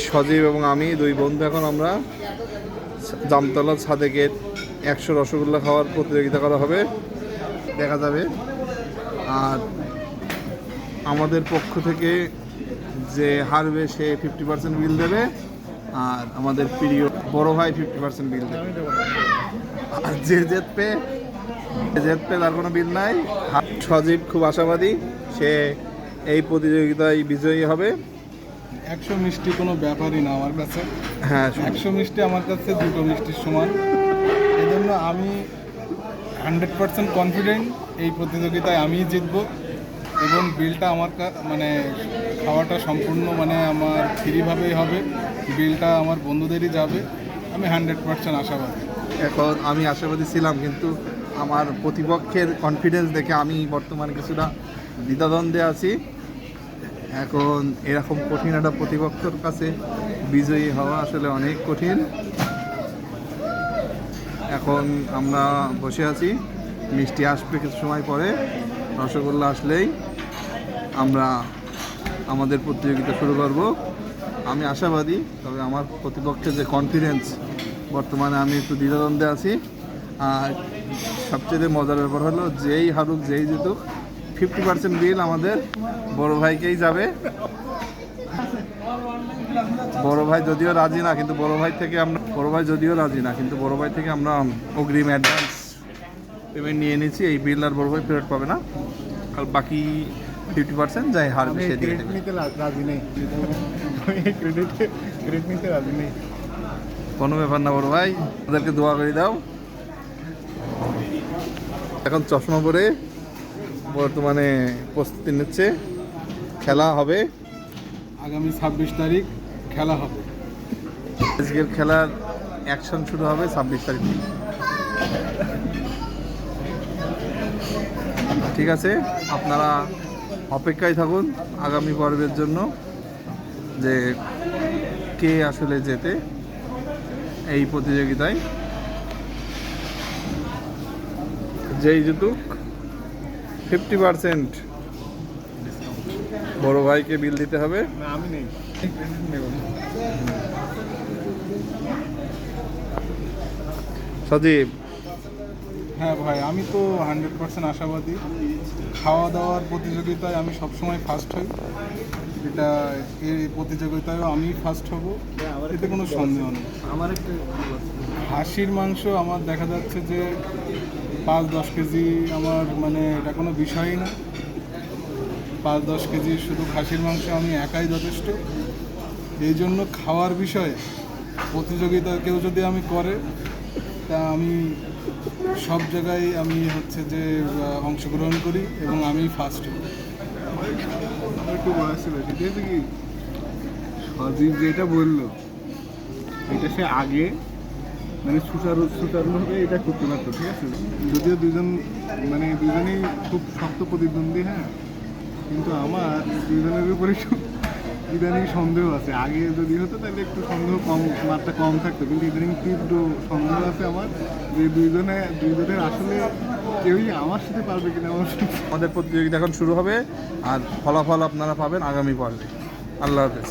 সজীব এবং আমি দুই বন্ধু এখন আমরা জামতলা সাদেকের 100 রসগোল্লা খাওয়ার প্রতিযোগিতা করা হবে, দেখা যাবে। আর আমাদের পক্ষ থেকে যে হারবে সে 50% বিল দেবে, আর আমাদের প্রিয় বড় ভাই 50% বিল দেবে। আর যে জিতবে তার কোনো বিল নাই। সজীব খুব আশাবাদী, সে এই প্রতিযোগিতায় বিজয়ী হবে। 100 মিষ্টি কোনো ব্যাপারই না আমার কাছে। হ্যাঁ, 100 মিষ্টি আমার কাছে 2টো মিষ্টির সমান। এই জন্য আমি 100% কনফিডেন্ট এই প্রতিযোগিতায় আমিই জিতব, এবং বিলটা আমার মানে খাওয়াটা সম্পূর্ণ মানে আমার ফ্রিভাবেই হবে। বিলটা আমার বন্ধুদেরই যাবে, আমি 100% আশাবাদী। এখন আমি আশাবাদী ছিলাম, কিন্তু আমার প্রতিপক্ষের কনফিডেন্স দেখে আমি বর্তমানে কিছুটা দ্বিধাদ্বন্দ্বে আছি। এখন এরকম কঠিন একটা প্রতিপক্ষের কাছে বিজয়ী হওয়া আসলে অনেক কঠিন। এখন আমরা বসে আছি, মিষ্টি আসবে কিছু সময় পরে, রসগোল্লা আসলেই আমরা আমাদের প্রতিযোগিতা শুরু করব। আমি আশাবাদী, তবে আমার প্রতিপক্ষের যে কনফিডেন্স, বর্তমানে আমি একটু দ্বিধাদ্বন্দ্বে আছি। আর সবচেয়ে মজার ব্যাপার হলো, যেই হারুক যেই জিতুক 50% বিল আমাদের বড় ভাইকেই যাবে। বড় ভাই যদিও রাজি না, কিন্তু বড় ভাই থেকে আমরা অগ্রিম অ্যাডভান্স পেমেন্ট নিয়ে নিয়েছি। এই বিল আর বড় ভাই ফেরত পাবে না, আর বাকি 50% যাই হারবে সে দিয়ে দেবে। ক্রেডিট নিতে রাজি নেই। কোনো ব্যাপার না বড় ভাই, ওদেরকে দোয়া করে দাও। এখন চশমা পরে বর্তমানে প্রস্তুতি নিচ্ছে, খেলা হবে আগামী 26 তারিখ খেলা হবে। আজকের খেলার অ্যাকশন শুরু হবে 26 তারিখ। ঠিক আছে, আপনারা অপেক্ষায় থাকুন আগামী পর্বের জন্য, যে কে আসলে জেতে এই প্রতিযোগিতায়। যেই জিতুক 50% বড় ভাইকে বিল দিতে হবে। না, আমি নেই। সজীব, হ্যাঁ ভাই, আমি তো 100% আশাবাদী। খাওয়া দাওয়ার প্রতিযোগিতায় আমি সবসময় ফার্স্ট হই, এটা এই প্রতিযোগিতায়ও আমি ফার্স্ট হব, এতে কোনো সন্দেহ নেই। আমার একটা হাঁসির মাংস আমার দেখা যাচ্ছে যে 5-10 কেজি আমার মানে এটা কোনো বিষয়ই না। 5-10 কেজি শুধু খাসির মাংস আমি একাই যথেষ্ট। এই জন্য খাওয়ার বিষয়ে প্রতিযোগিতা কেউ যদি আমি করে, তা আমি সব জায়গায় আমি হচ্ছে যে অংশগ্রহণ করি এবং আমি ফার্স্ট হই। আমার একটু বলা ছিল, ঠিক আছে কি, সজীব যেটা বললো এটা সে আগে মানে সুচারুভাবে এটা করতে পারতো, ঠিক আছে। যদিও দুজনেই খুব শক্ত প্রতিদ্বন্দ্বী, হ্যাঁ, কিন্তু আমার দুজনের উপরে ইদানিং সন্দেহ আছে। আগে যদি হতো তাহলে একটু সন্দেহ মাত্রা কম থাকতো, কিন্তু ইদানিং তীব্র সন্দেহ আছে আমার যে দুইজনের আসলে কেউই আমার সাথে পারবে কিনা। আমাদের প্রতিযোগিতা এখন শুরু হবে, আর ফলাফল আপনারা পাবেন আগামী পর্বে। আল্লাহ হাফেজ।